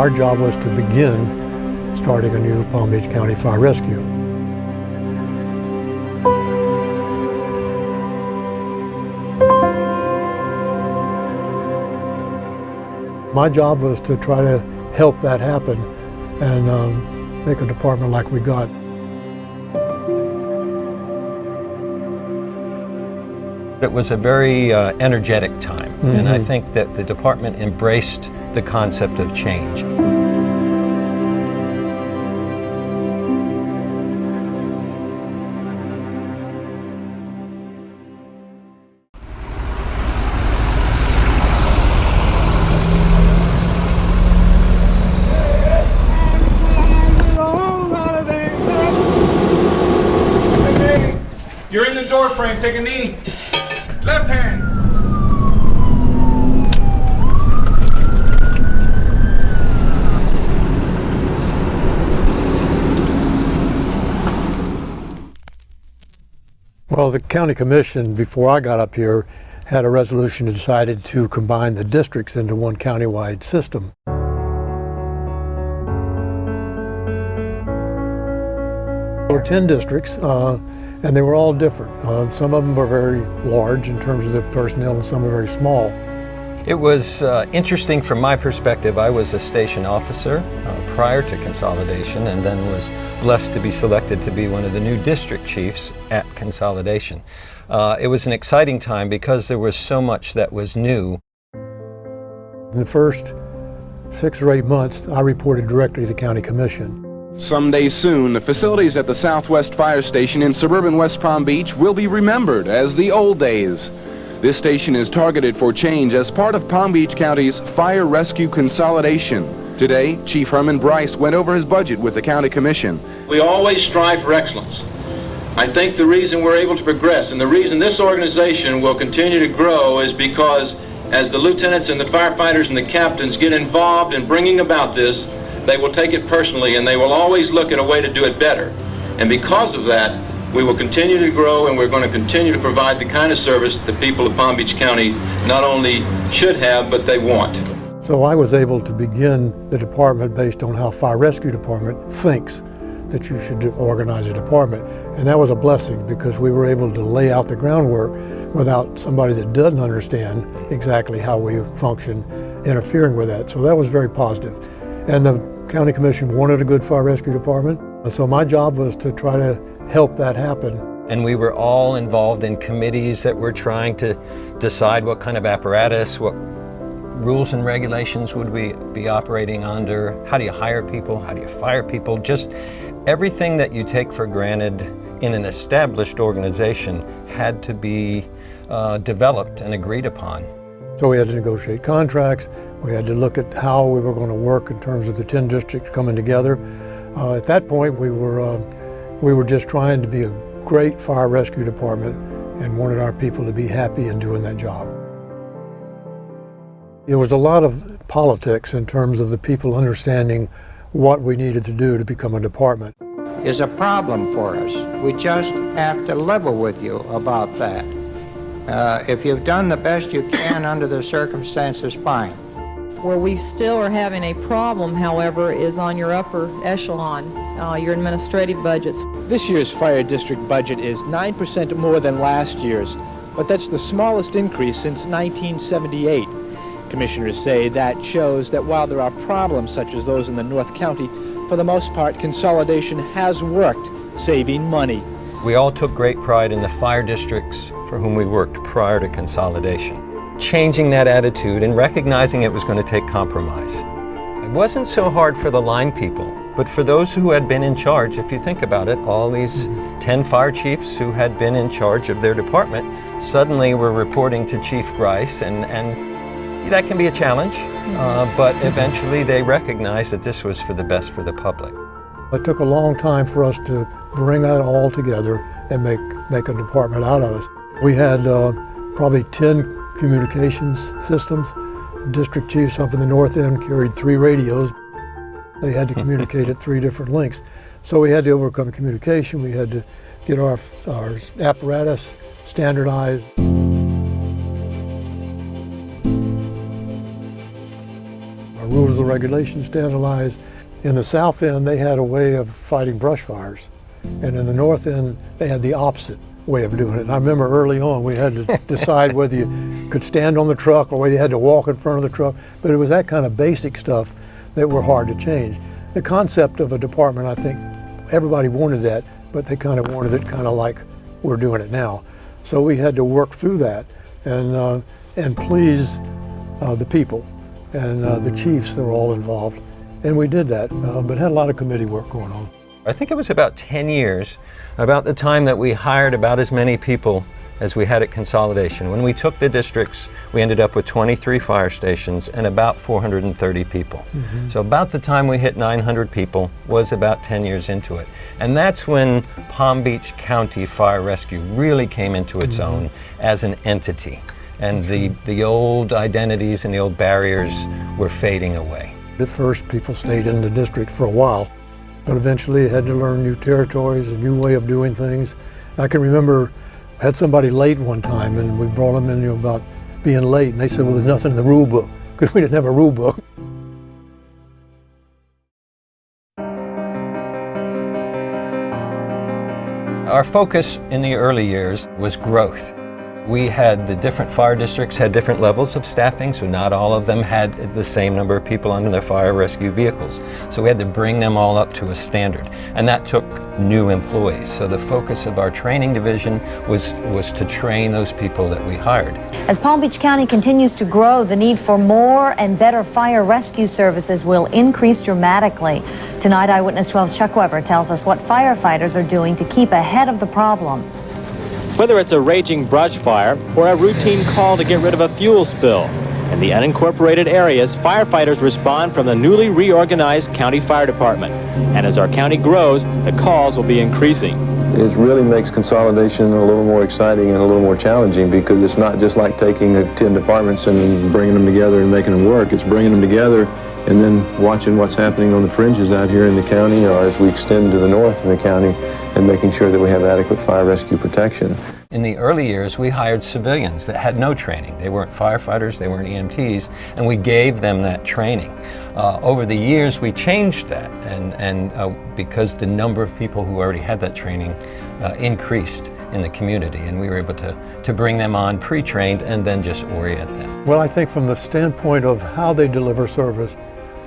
our job was to begin starting a new Palm Beach County Fire Rescue. My job was to try to help that happen and make a department like we got. It was a very energetic time, and I think that the department embraced the concept of change. You're in the door frame, take a knee. Left hand. Well, the county commission, before I got up here, had a resolution that decided to combine the districts into one countywide system. There were 10 districts, and they were all different. Some of them were very large in terms of the personnel, and some were very small. It was interesting from my perspective. I was a station officer prior to consolidation, and then was blessed to be selected to be one of the new district chiefs at consolidation. It was an exciting time because there was so much that was new. In the first 6 or 8 months, I reported directly to the county commission. Someday soon, the facilities at the Southwest Fire Station in suburban West Palm Beach will be remembered as the old days. This station is targeted for change as part of Palm Beach County's fire rescue consolidation. Today, Chief Herman Bryce went over his budget with the County Commission. We always strive for excellence. I think the reason we're able to progress and the reason this organization will continue to grow is because as the lieutenants and the firefighters and the captains get involved in bringing about this, they will take it personally and they will always look at a way to do it better. And because of that, we will continue to grow and we're going to continue to provide the kind of service that people of Palm Beach County not only should have, but they want. So I was able to begin the department based on how Fire Rescue Department thinks that you should organize a department. And that was a blessing because we were able to lay out the groundwork without somebody that doesn't understand exactly how we function interfering with that. So that was very positive. And the County Commission wanted a good fire rescue department. So my job was to try to help that happen. And we were all involved in committees that were trying to decide what kind of apparatus, what rules and regulations would we be operating under, how do you hire people, how do you fire people, just everything that you take for granted in an established organization had to be developed and agreed upon. So we had to negotiate contracts, we had to look at how we were going to work in terms of the 10 districts coming together. At that point we were just trying to be a great fire rescue department and wanted our people to be happy in doing that job. There was a lot of politics in terms of the people understanding what we needed to do to become a department. Is a problem for us. We just have to level with you about that. If you've done the best you can under the circumstances, fine. Where we still are having a problem, however, is on your upper echelon, your administrative budgets. This year's fire district budget is 9% more than last year's, but that's the smallest increase since 1978. Commissioners say that shows that while there are problems such as those in the North County, for the most part, consolidation has worked, saving money. We all took great pride in the fire districts for whom we worked prior to consolidation. Changing that attitude and recognizing it was going to take compromise. It wasn't so hard for the line people, but for those who had been in charge, if you think about it, all these 10 fire chiefs who had been in charge of their department suddenly were reporting to Chief Bryce, and that can be a challenge, but eventually they recognized that this was for the best for the public. It took a long time for us to bring that all together and make a department out of it. We had probably 10 communications systems. District chiefs up in the north end carried 3 radios. They had to communicate at 3 different links. So we had to overcome communication. We had to get our apparatus standardized. Our rules of the regulations standardized. In the south end, they had a way of fighting brush fires. And in the north end, they had the opposite way of doing it. And I remember early on, we had to decide whether you could stand on the truck or whether you had to walk in front of the truck. But it was that kind of basic stuff that were hard to change. The concept of a department, I think everybody wanted that, but they kind of wanted it kind of like we're doing it now. So we had to work through that and please the people and the chiefs that were all involved. And we did that, but had a lot of committee work going on. I think it was about 10 years, about the time that we hired about as many people as we had at consolidation. When we took the districts, we ended up with 23 fire stations and about 430 people. So about the time we hit 900 people was about 10 years into it. And that's when Palm Beach County Fire Rescue really came into its own as an entity. And the old identities and the old barriers were fading away. At first, people stayed in the district for a while, but eventually they had to learn new territories, a new way of doing things. I can remember I had somebody late one time, and we brought them in about being late, and they said, well, there's nothing in the rule book, because we didn't have a rule book. Our focus in the early years was growth. We had the different fire districts had different levels of staffing, so not all of them had the same number of people under their fire rescue vehicles. So we had to bring them all up to a standard, and that took new employees. So the focus of our training division was to train those people that we hired. As Palm Beach County continues to grow, the need for more and better fire rescue services will increase dramatically. Tonight, Eyewitness 12's Chuck Weber tells us what firefighters are doing to keep ahead of the problem. Whether it's a raging brush fire or a routine call to get rid of a fuel spill, in the unincorporated areas, firefighters respond from the newly reorganized county fire department. And as our county grows, the calls will be increasing. It really makes consolidation a little more exciting and a little more challenging, because it's not just like taking 10 departments and bringing them together and making them work. It's bringing them together and then watching what's happening on the fringes out here in the county, or as we extend to the north in the county, and making sure that we have adequate fire rescue protection. In the early years, we hired civilians that had no training. They weren't firefighters, they weren't EMTs, and we gave them that training. Over the years, we changed that, and because the number of people who already had that training increased in the community, and we were able to bring them on pre-trained and then just orient them. Well, I think from the standpoint of how they deliver service,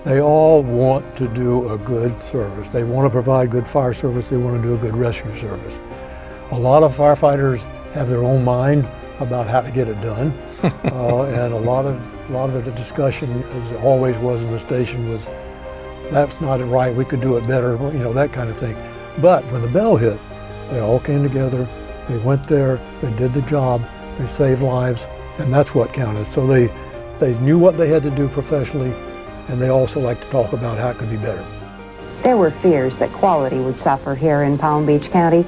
they all want to do a good service. They want to provide good fire service. They want to do a good rescue service. A lot of firefighters have their own mind about how to get it done, and a lot of the discussion, as it always was in the station, was that's not right. We could do it better. You know, that kind of thing. But when the bell hit, they all came together. They went there. They did the job. They saved lives, and that's what counted. So they knew what they had to do professionally, and they also like to talk about how it could be better. There were fears that quality would suffer here in Palm Beach County.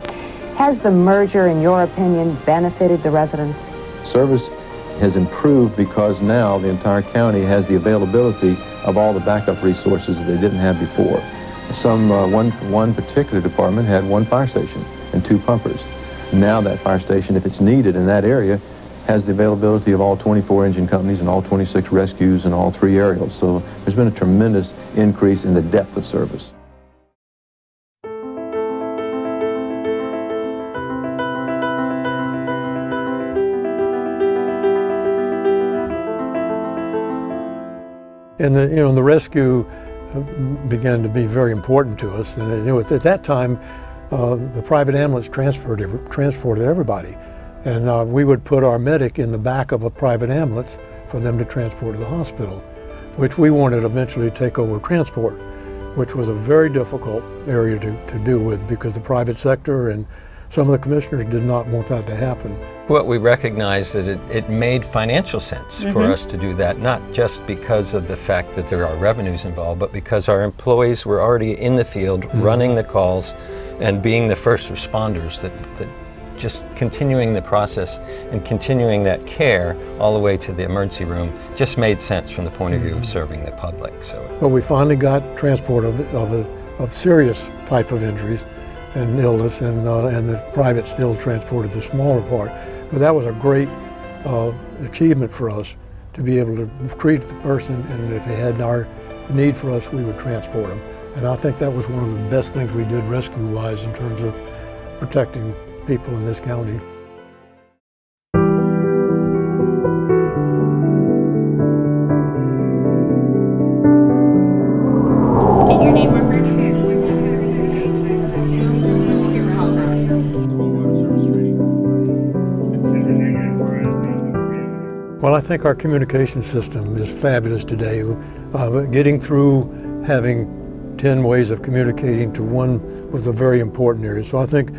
Has the merger, in your opinion, benefited the residents? Service has improved because now the entire county has the availability of all the backup resources that they didn't have before. One particular department had one fire station and 2 pumpers. Now that fire station, if it's needed in that area, has the availability of all 24 engine companies and all 26 rescues and all 3 aerials. So there's been a tremendous increase in the depth of service. And the rescue began to be very important to us. And at that time, the private ambulance transported everybody. And we would put our medic in the back of a private ambulance for them to transport to the hospital, which we wanted eventually to take over transport, which was a very difficult area to do with, because the private sector and some of the commissioners did not want that to happen. What we recognized that it made financial sense for us to do that, not just because of the fact that there are revenues involved, but because our employees were already in the field running the calls and being the first responders, that just continuing the process and continuing that care all the way to the emergency room just made sense from the point of view of serving the public. But we finally got transport of serious type of injuries and illness, and the private still transported the smaller part. But that was a great achievement for us, to be able to treat the person, and if they had our the need for us, we would transport them. And I think that was one of the best things we did rescue-wise in terms of protecting people in this county. Well, I think our communication system is fabulous today. Getting through having 10 ways of communicating to one was a very important area. So I think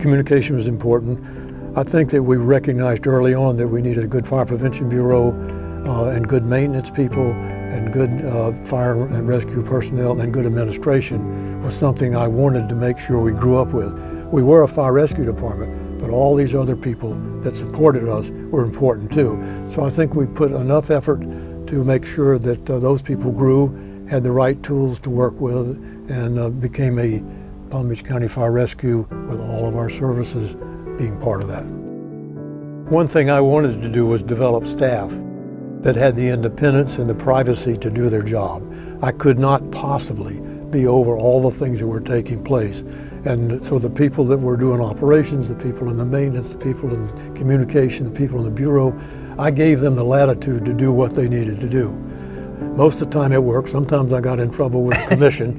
communication was important. I think that we recognized early on that we needed a good fire prevention bureau and good maintenance people and good fire and rescue personnel and good administration was something I wanted to make sure we grew up with. We were a fire rescue department, but all these other people that supported us were important too. So I think we put enough effort to make sure that those people grew, had the right tools to work with, and became a Palm Beach County Fire Rescue with all of our services being part of that. One thing I wanted to do was develop staff that had the independence and the privacy to do their job. I could not possibly be over all the things that were taking place. And so the people that were doing operations, the people in the maintenance, the people in communication, the people in the bureau, I gave them the latitude to do what they needed to do. Most of the time it worked. Sometimes I got in trouble with the commission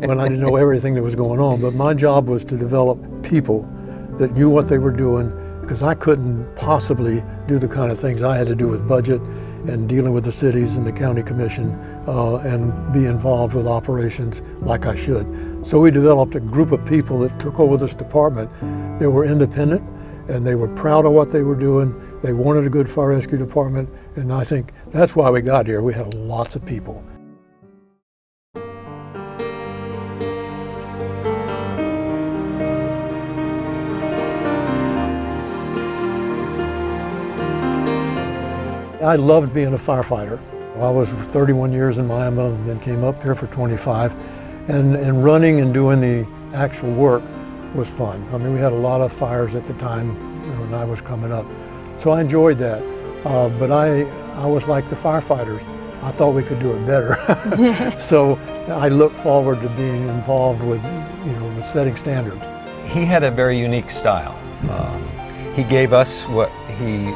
when I didn't know everything that was going on. But my job was to develop people that knew what they were doing, because I couldn't possibly do the kind of things I had to do with budget and dealing with the cities and the county commission and be involved with operations like I should. So we developed a group of people that took over this department. They were independent and they were proud of what they were doing. They wanted a good fire rescue department, and I think that's why we got here. We had lots of people. I loved being a firefighter. I was 31 years in Miami and then came up here for 25. And running and doing the actual work was fun. I mean, we had a lot of fires at the time when I was coming up. So I enjoyed that. But I was like the firefighters. I thought we could do it better. So I look forward to being involved with, with setting standards. He had a very unique style. He gave us what he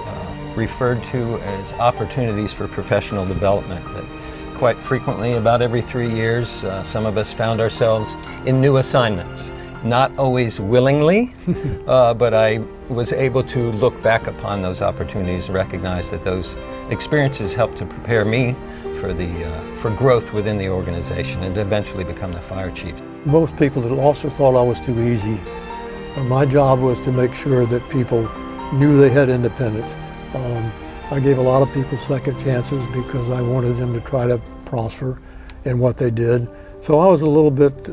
referred to as opportunities for professional development. That quite frequently, about every 3 years, some of us found ourselves in new assignments. Not always willingly, but I was able to look back upon those opportunities and recognize that those experiences helped to prepare me for growth within the organization and to eventually become the fire chief. Most people also thought I was too easy. My job was to make sure that people knew they had independence. I gave a lot of people second chances because I wanted them to try to prosper in what they did. So I was a little bit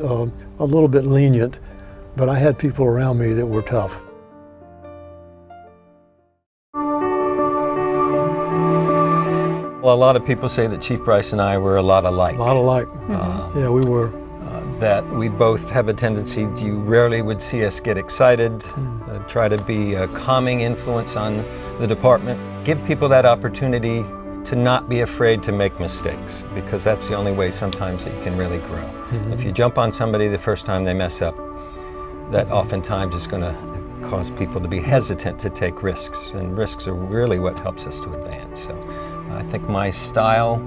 lenient, but I had people around me that were tough. Well, a lot of people say that Chief Bryce and I were a lot alike. A lot alike. Yeah, we were. That we both have a tendency, you rarely would see us get excited, try to be a calming influence on the department. Give people that opportunity to not be afraid to make mistakes, because that's the only way sometimes that you can really grow. If you jump on somebody the first time they mess up, that oftentimes is going to cause people to be hesitant to take risks, and risks are really what helps us to advance. So I think my style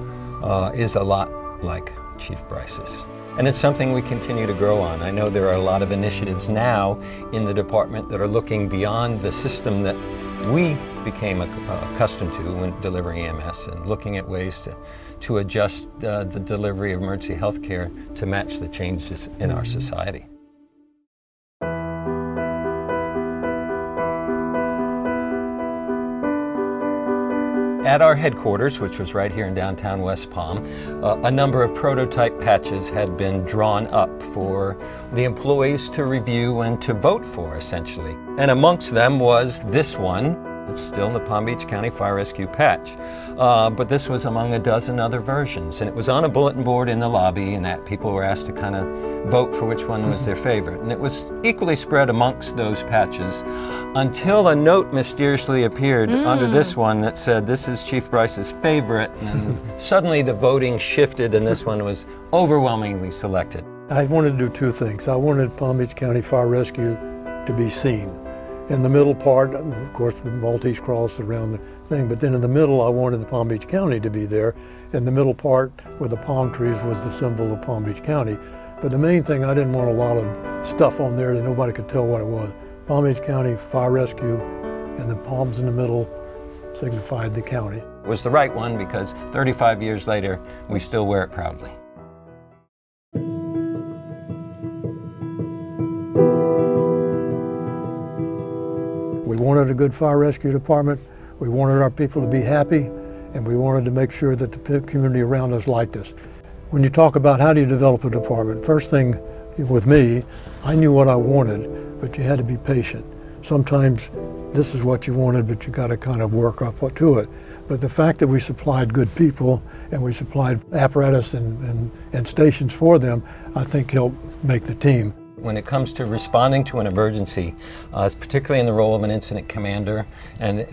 is a lot like Chief Bryce's. And it's something we continue to grow on. I know there are a lot of initiatives now in the department that are looking beyond the system that we became accustomed to when delivering EMS, and looking at ways to adjust the delivery of emergency health care to match the changes in our society. At our headquarters, which was right here in downtown West Palm, a number of prototype patches had been drawn up for the employees to review and to vote for, essentially. And amongst them was this one. It's still in the Palm Beach County Fire Rescue patch, but this was among a dozen other versions, and it was on a bulletin board in the lobby, and that people were asked to kind of vote for which one was their favorite. And it was equally spread amongst those patches until a note mysteriously appeared under this one that said, "This is Chief Bryce's favorite," and suddenly the voting shifted and this one was overwhelmingly selected. I wanted to do two things. I wanted Palm Beach County Fire Rescue to be seen. In the middle part, of course, the Maltese cross around the thing, but then in the middle, I wanted the Palm Beach County to be there. In the middle part, with the palm trees, was the symbol of Palm Beach County. But the main thing, I didn't want a lot of stuff on there that nobody could tell what it was. Palm Beach County Fire Rescue, and the palms in the middle signified the county. It was the right one because 35 years later, we still wear it proudly. We wanted a good fire rescue department, we wanted our people to be happy, and we wanted to make sure that the community around us liked us. When you talk about how do you develop a department, first thing with me, I knew what I wanted, but you had to be patient. Sometimes this is what you wanted, but you got to kind of work up to it. But the fact that we supplied good people and we supplied apparatus and stations for them, I think helped make the team. When it comes to responding to an emergency, particularly in the role of an incident commander, and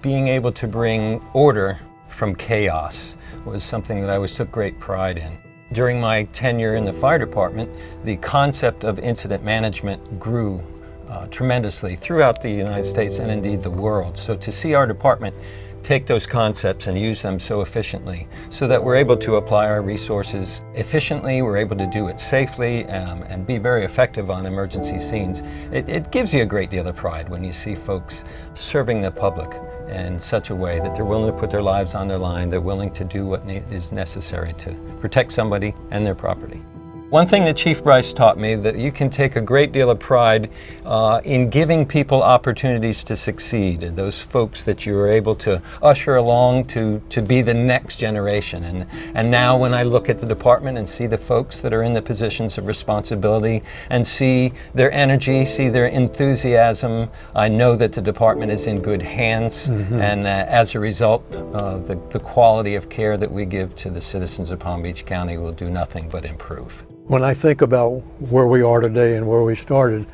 being able to bring order from chaos was something that I always took great pride in. During my tenure in the fire department, the concept of incident management grew tremendously throughout the United States and indeed the world. So to see our department take those concepts and use them so efficiently so that we're able to apply our resources efficiently, we're able to do it safely and be very effective on emergency scenes. It gives you a great deal of pride when you see folks serving the public in such a way that they're willing to put their lives on their line, they're willing to do what is necessary to protect somebody and their property. One thing that Chief Bryce taught me, that you can take a great deal of pride in giving people opportunities to succeed, those folks that you were able to usher along to be the next generation. And now when I look at the department and see the folks that are in the positions of responsibility and see their energy, see their enthusiasm, I know that the department is in good hands. And as a result, the quality of care that we give to the citizens of Palm Beach County will do nothing but improve. When I think about where we are today and where we started,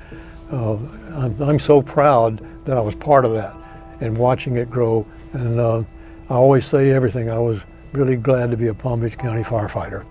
I'm so proud that I was part of that and watching it grow. And I always say everything. I was really glad to be a Palm Beach County firefighter.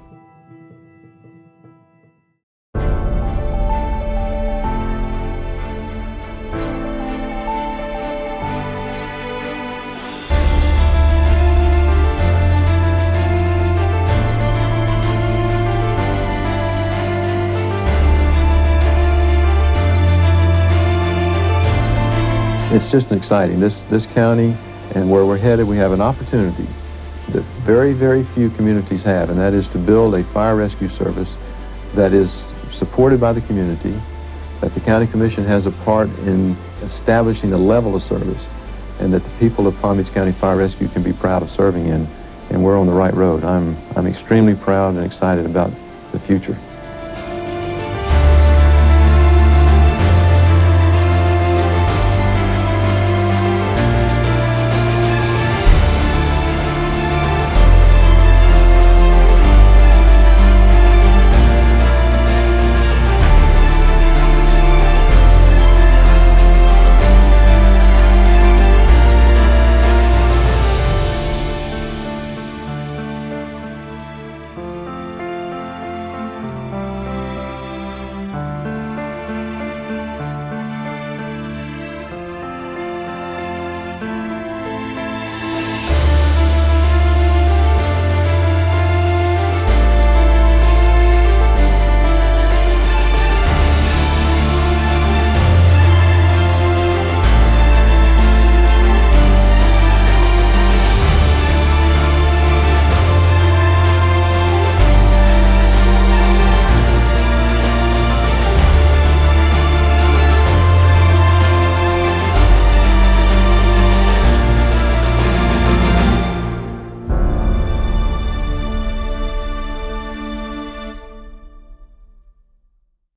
It's just exciting. This county and where we're headed, we have an opportunity that very, very few communities have, and that is to build a fire rescue service that is supported by the community, that the County Commission has a part in establishing a level of service, and that the people of Palm Beach County Fire Rescue can be proud of serving in, and we're on the right road. I'm extremely proud and excited about the future.